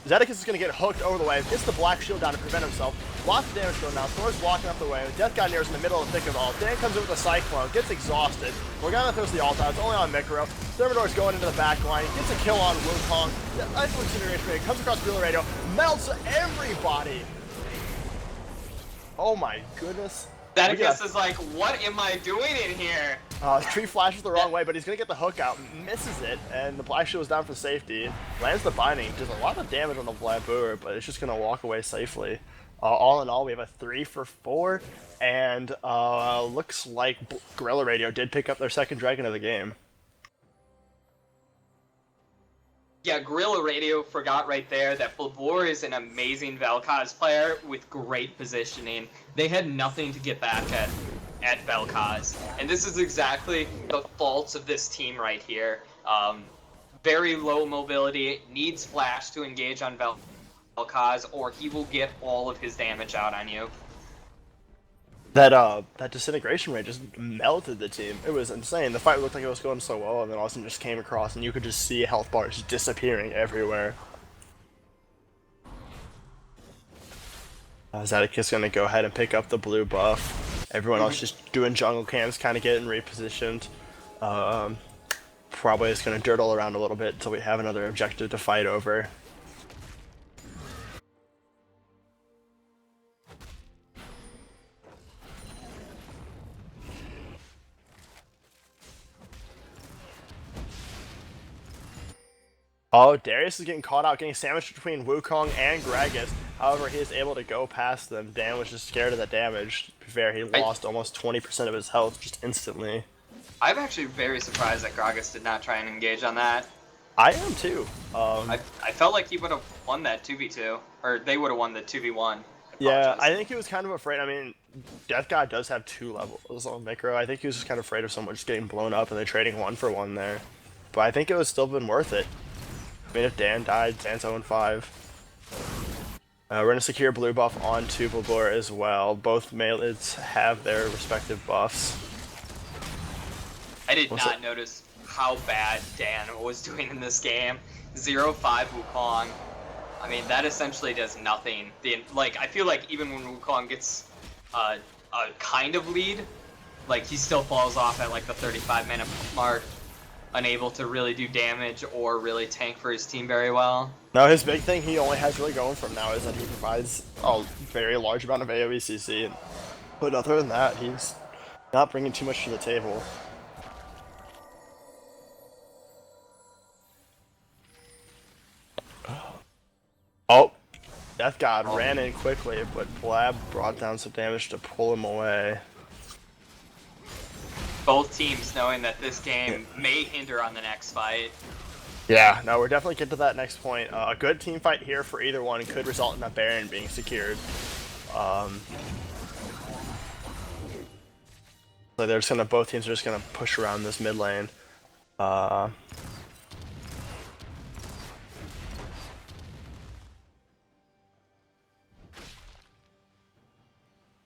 Zedekis is gonna get hooked over the way, gets the black shield down to prevent himself. Lots of damage going down. Thor's walking up the way. Death God Nero's in the middle of the thick of it all. Dan comes in with a Cyclone, gets exhausted. Morgana throws the ult out. It's only on Mikro. Thermidor's going into the back line, gets a kill on Wukong. The Ice Incineration Ray comes across Real Radio, melts everybody. Oh my goodness. Zedekis is like, what am I doing in here? Tree flashes the wrong way, but he's gonna get the hook out, misses it, and the black shield is down for safety. Lands the binding, does a lot of damage on the Vlaboor, but it's just gonna walk away safely. All in all, we have a 3-for-4, and looks like Guerrilla Radio did pick up their second dragon of the game. Yeah, Guerrilla Radio forgot right there that Vlaboor is an amazing Vel'Koz player with great positioning. They had nothing to get back at Vel'Koz. And this is exactly the faults of this team right here. Very low mobility, needs flash to engage on Vel'Koz, or he will get all of his damage out on you. That disintegration rate just melted the team. It was insane. The fight looked like it was going so well, and then all of a sudden just came across, and you could just see health bars disappearing everywhere. Zedekis gonna go ahead and pick up the blue buff. Everyone else just doing jungle cams, kind of getting repositioned. Probably just gonna dirtle around a little bit until we have another objective to fight over. Oh, Darius is getting caught out, getting sandwiched between Wukong and Gragas. However, he is able to go past them. Dan was just scared of the damage. To be fair, he lost almost 20% of his health just instantly. I'm actually very surprised that Gragas did not try and engage on that. I am too. I felt like he would have won that 2v2, or they would have won the 2v1. Yeah, I think he was kind of afraid. I mean, Death God does have 2 levels on Micro. I think he was just kind of afraid of someone just getting blown up and then trading 1 for 1 there. But I think it would still been worth it. I mean, if Dan died, Dan's 0-5. We're going to secure blue buff onto Blabor as well. Both melees have their respective buffs. I did not notice how bad Dan was doing in this game. 0-5 Wukong. I mean, that essentially does nothing. I feel like even when Wukong gets a kind of lead, like, he still falls off at, like, the 35-minute mark, unable to really do damage or really tank for his team very well. No, his big thing he only has really going for him now is that he provides a very large amount of AoE CC, but other than that, he's not bringing too much to the table. Oh, Death God ran in quickly, but Blab brought down some damage to pull him away. Both teams knowing that this game may hinder on the next fight. Yeah, no, we're definitely getting to that next point. A good team fight here for either one could result in a Baron being secured. So they're just gonna, both teams are just gonna push around this mid lane.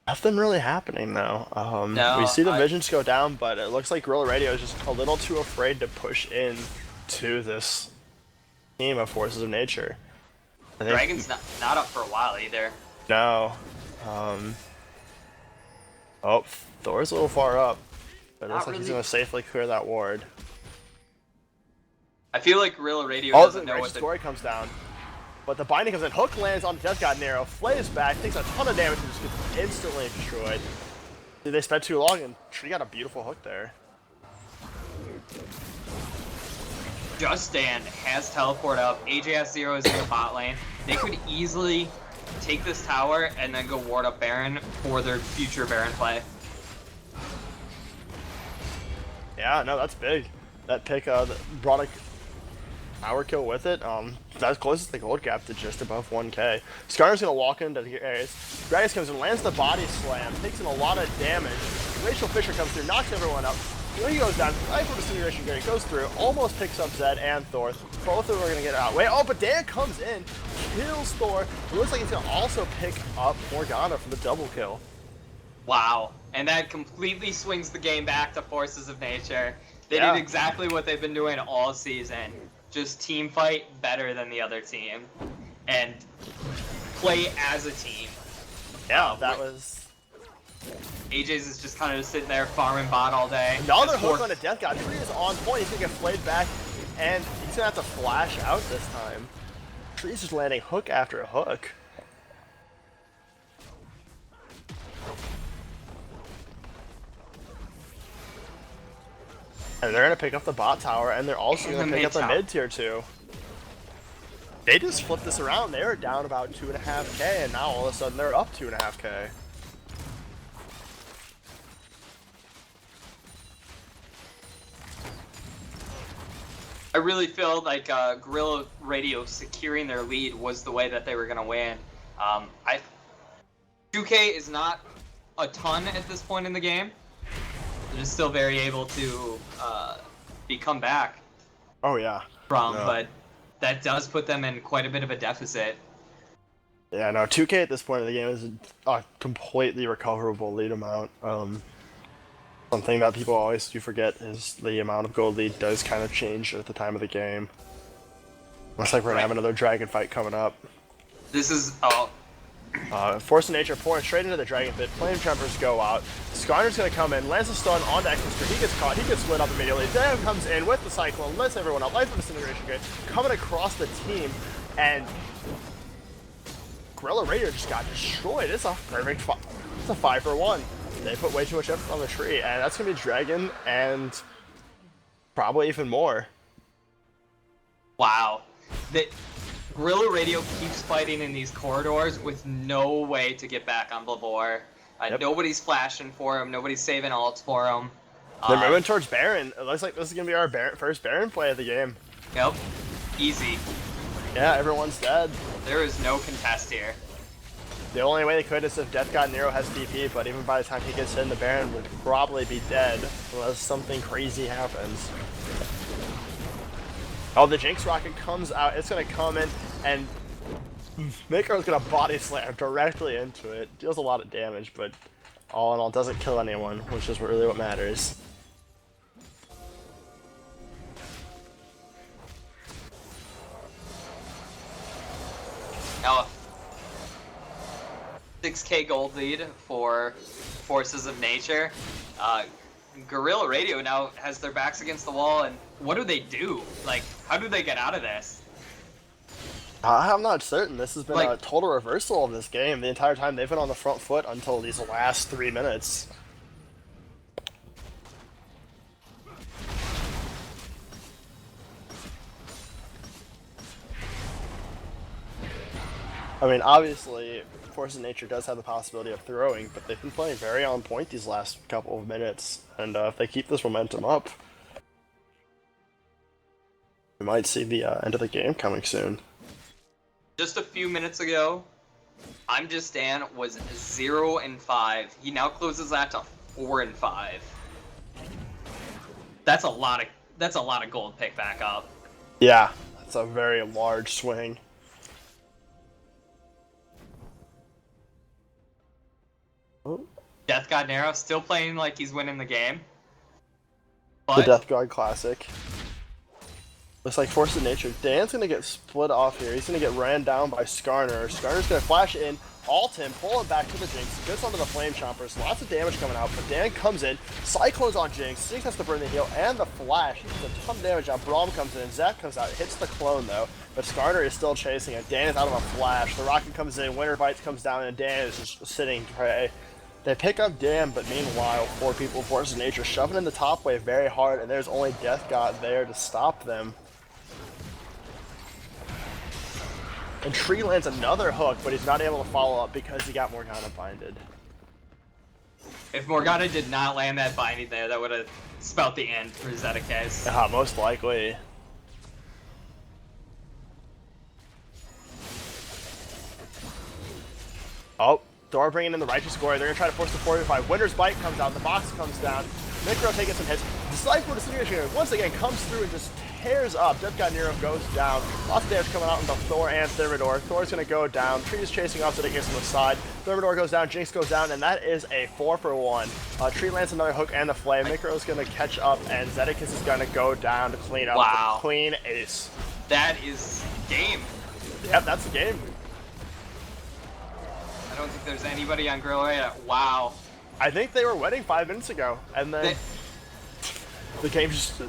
Nothing really happening though. No, we see the visions go down, but it looks like Guerrilla Radio is just a little too afraid to push in to this team of Forces of Nature. Dragon's not up for a while either. No. Oh, Thor's a little far up, but it looks like he's gonna safely clear that ward. I feel like Guerrilla Radio doesn't know what the story comes down. But the binding comes in, Hook lands on Death God Nero, flays back, takes a ton of damage and just gets instantly destroyed. They spent too long and Tree got a beautiful hook there. Just Dan has teleport up, AJS0 is in the bot lane. They could easily take this tower and then go ward up Baron for their future Baron play. Yeah, no, that's big. That pick brought a tower kill with it. That closes the gold gap to just above 1k. Skarner's gonna walk into the areas. Gragas comes in, lands the body slam, takes in a lot of damage. Glacial Fisher comes through, knocks everyone up. He goes down, right from the Disintegration Gate, goes through, almost picks up Zed and Thor. Both of them are gonna get out. Wait, oh, but Dan comes in, kills Thor. It looks like he's gonna also pick up Morgana for the double kill. Wow, and that completely swings the game back to Forces of Nature. They did exactly what they've been doing all season. Just team fight better than the other team, and play as a team. Yeah, that was... AJ's is just kind of just sitting there farming bot all day. Another hook on a Death God. Tree is on point. He's gonna get flayed back, and he's gonna have to flash out this time. Tree's just landing hook after a hook. And they're gonna pick up the bot tower, and they're also gonna pick up the mid tier too. They just flipped this around. They were down about 2.5k, and now all of a sudden they're up 2.5k. I really feel like Guerrilla Radio securing their lead was the way that they were gonna win. 2K is not a ton at this point in the game. They're just still very able to come back. Oh yeah. But that does put them in quite a bit of a deficit. Yeah, no, 2K at this point of the game is a completely recoverable lead amount. Something that people always do forget is the amount of gold lead does kind of change at the time of the game. Looks like we're gonna have another dragon fight coming up. This is Force of Nature pouring straight into the dragon pit. Flame Jumpers go out. Skarner's gonna come in, lands a stun on Dexter. He gets caught, he gets split up immediately. Dan comes in with the Cyclone, lets everyone out. Life of Disintegration Gate coming across the team, and Guerrilla Radio just got destroyed. It's a perfect it's a 5-for-1. They put way too much effort on the tree, and that's gonna be Dragon and probably even more. Wow. Guerrilla Radio keeps fighting in these corridors with no way to get back on Blabor. Nobody's flashing for him. Nobody's saving ults for him. They're moving towards Baron. It looks like this is going to be our first Baron play of the game. Yep. Easy. Yeah, everyone's dead. There is no contest here. The only way they could is if Death God Nero has DP, but even by the time he gets hit, the Baron would probably be dead unless something crazy happens. Oh, the Jinx Rocket comes out. It's going to come in, and Micro's going to body slam directly into it. Deals a lot of damage, but all in all, doesn't kill anyone, which is really what matters. Now, 6K gold lead for Forces of Nature. Guerrilla Radio now has their backs against the wall, and what do they do? Like, how do they get out of this? I'm not certain. This has been Like- a total reversal of this game. The entire time they've been on the front foot until these last 3 minutes. I mean, obviously, Force of Nature does have the possibility of throwing, but they've been playing very on point these last couple of minutes, and if they keep this momentum up, we might see the end of the game coming soon. Just a few minutes ago, I'm Just Dan was 0-5. He now closes that to 4-5. That's a lot of gold picked back up. Yeah, that's a very large swing. Oh. Death God Nero still playing like he's winning the game. The But Death God Classic. Looks like Force of Nature. Dan's gonna get split off here. He's gonna get ran down by Skarner. Skarner's gonna flash in, ult him, pull him back to the Jinx. Gets onto the Flame Chompers. Lots of damage coming out, but Dan comes in. Cyclone's on Jinx. Jinx has to burn the heal and the flash. He does a ton of damage out. Braum comes in. Zach comes out. Hits the clone though, but Skarner is still chasing it. Dan is out of a flash. The Rocket comes in. Winter Bites comes down, and Dan is just sitting prey. They pick up Dan, but meanwhile, 4 people, Force of Nature, shoving in the top wave very hard, and there's only Death God there to stop them. And Tree lands another hook, but he's not able to follow up because he got Morgana binded. if Morgana did not land that binding there, that would have spelt the end for Zedek's. Most likely. Oh, Thor bringing in the Righteous Glory. They're going to try to force the 4v5. Winter's Bite comes out. The box comes down. Micro taking some hits. Disciple Distinguisher once again comes through and just tears up. Death God Nero goes down. Lots of damage coming out into Thor and Thermidor. Thor's going to go down. Tree is chasing off Zedekis on the side. Thermidor goes down. Jinx goes down. And that is a 4-for-1. Tree lands another hook and the flame. Micro's going to catch up. And Zedekis is going to go down to clean up. Wow. Clean ace. That is game. Yep, that's the game. I don't think there's anybody on Guerrilla Radio. Wow. I think they were winning 5 minutes ago, and then the game just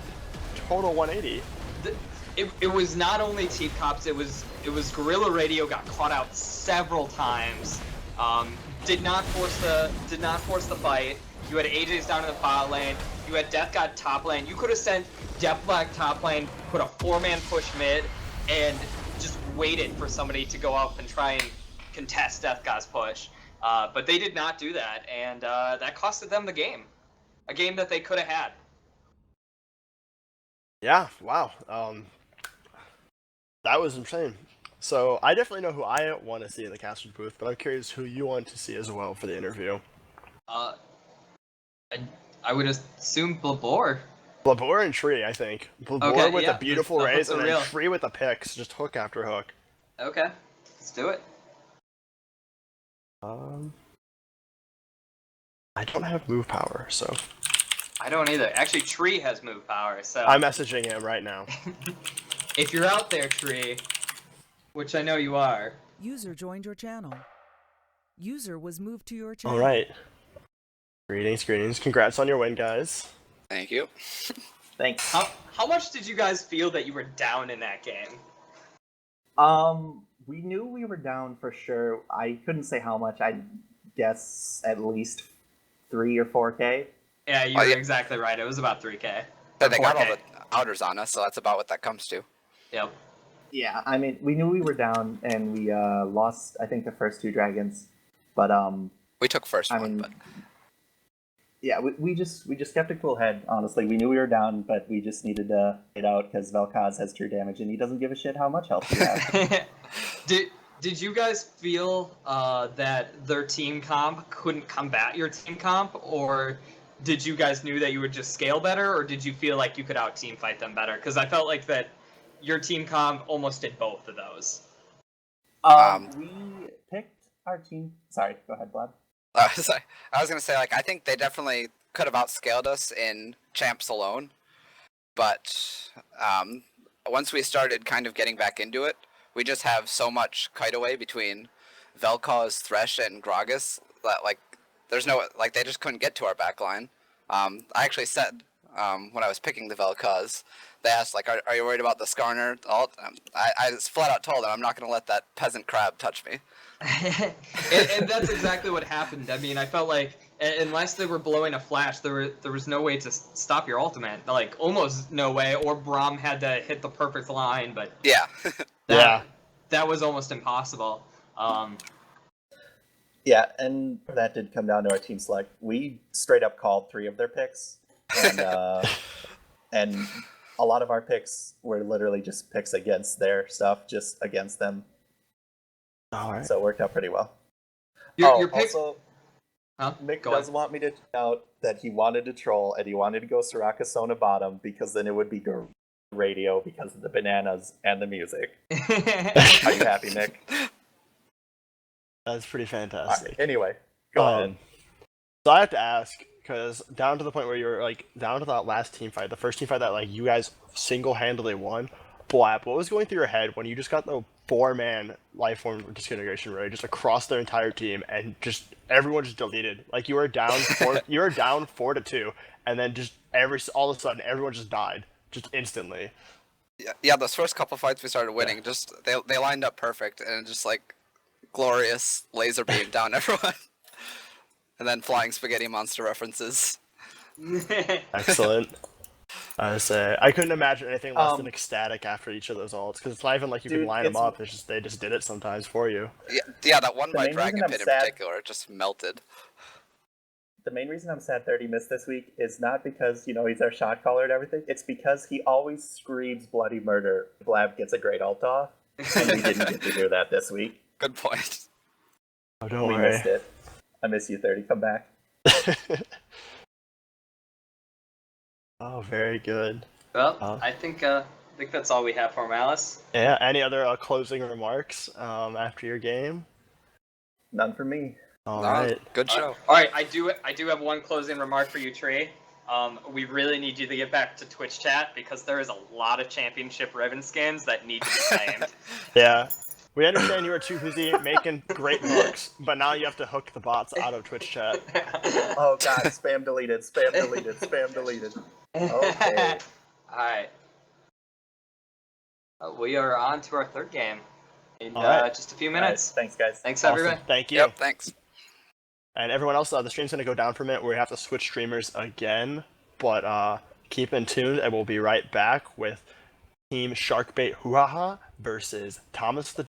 total 180. It was not only Team Cops. It was Guerrilla Radio got caught out several times. Did not force the fight. You had AJ's down in the bot lane. You had Death God top lane. You could have sent Death Black top lane, put a 4-man push mid, and just waited for somebody to go up and try and contest Death God's push. But they did not do that, and that costed them the game. A game that they could have had. Yeah, wow. That was insane. So I definitely know who I want to see in the casting booth, but I'm curious who you want to see as well for the interview. I would assume Blabor. Blabor and Tree, I think. Blabor Okay, with yeah, a beautiful the raise, hooks are and then real. Tree with the picks, just hook after hook. Okay, let's do it. I don't have move power, so I don't either. Actually, Tree has move power, so I'm messaging him right now. if you're out there, Tree, which I know you are. User joined your channel. User was moved to your channel. All right. Greetings, greetings. Congrats on your win, guys. Thank you. Thanks. How much did you guys feel that you were down in that game? We knew we were down for sure. I couldn't say how much. I'd guess at least 3 or 4K. Yeah, you Oh, were yeah. exactly right. It was about 3K. So they got all 4K. the outers on us, so that's about what that comes to. Yep. Yeah, I mean, we knew we were down, and we lost, I think, the first 2 dragons. But, We took first I one, mean, but Yeah, we just kept a cool head. Honestly, we knew we were down, but we just needed to get out because Vel'Koz has true damage, and he doesn't give a shit how much health you have. Did you guys feel that their team comp couldn't combat your team comp, or did you guys knew that you would just scale better, or did you feel like you could out team fight them better? Because I felt like that your team comp almost did both of those. We picked our team. Sorry, go ahead, Vlad. I was gonna say, like, I think they definitely could have outscaled us in champs alone, but once we started kind of getting back into it, we just have so much kite away between Vel'Koz, Thresh, and Gragas that, like, there's no, like, they just couldn't get to our backline. I actually said, when I was picking the Vel'Koz, they asked, like, are you worried about the Skarner ult? I just flat out told them I'm not going to let that peasant crab touch me. and that's exactly what happened. I mean, I felt like unless they were blowing a flash, there was no way to stop your ultimate. Like, almost no way, or Braum had to hit the perfect line, but Yeah. that was almost impossible. Yeah, and that did come down to our team select. We straight up called 3 of their picks, and and a lot of our picks were literally just picks against their stuff, just against them. All right. So it worked out pretty well. Your pick. Also, Huh? Nick Go does on. want me to point out that he wanted to troll and he wanted to go Soraka Sona bottom because then it would be good radio because of the bananas and the music. Are you happy, Nick? That's pretty All fantastic. right, anyway, go ahead. So I have to ask, because down to the point where you're like down to that last team fight, the first team fight that like you guys single-handedly won, Blap, what was going through your head when you just got the 4-man life form disintegration raid just across their entire team and just everyone just deleted? Like you were down 4-2, and then just all of a sudden everyone just died just instantly. Yeah, those first couple fights we started winning, just they lined up perfect, and just like glorious laser beam down everyone. And then flying spaghetti monster references. Excellent. I say I couldn't imagine anything less than ecstatic after each of those ults, because it's not even like you can line them up. It's just they just did it sometimes for you. Yeah, that one The by main Dragon reason Pit I'm in sad- particular just melted. The main reason I'm sad 30 missed this week is not because, he's our shot caller and everything. It's because he always screams bloody murder. Blab gets a great ult off, and we didn't get to do that this week. Good point. Oh, don't We worry. missed it. I miss you, 30. Come back. Oh, very good. Well, I think that's all we have for Malice. Yeah. Any other closing remarks after your game? None for me. All No, right. good show. All right, I do have one closing remark for you, Trey. We really need you to get back to Twitch chat because there is a lot of championship ribbon skins that need to be claimed. Yeah. We understand you were too busy making great hooks, but now you have to hook the bots out of Twitch chat. Oh god, spam deleted, spam deleted, spam deleted. Okay. Alright. We are on to our third game in All right. just a few All minutes. right, thanks, guys. Thanks, Awesome. everybody. Thank you. Yep, thanks. And everyone else, the stream's going to go down for a minute. We have to switch streamers again, but keep in tune, and we'll be right back with Team Sharkbait Hoo-Ha-Ha versus Thomas the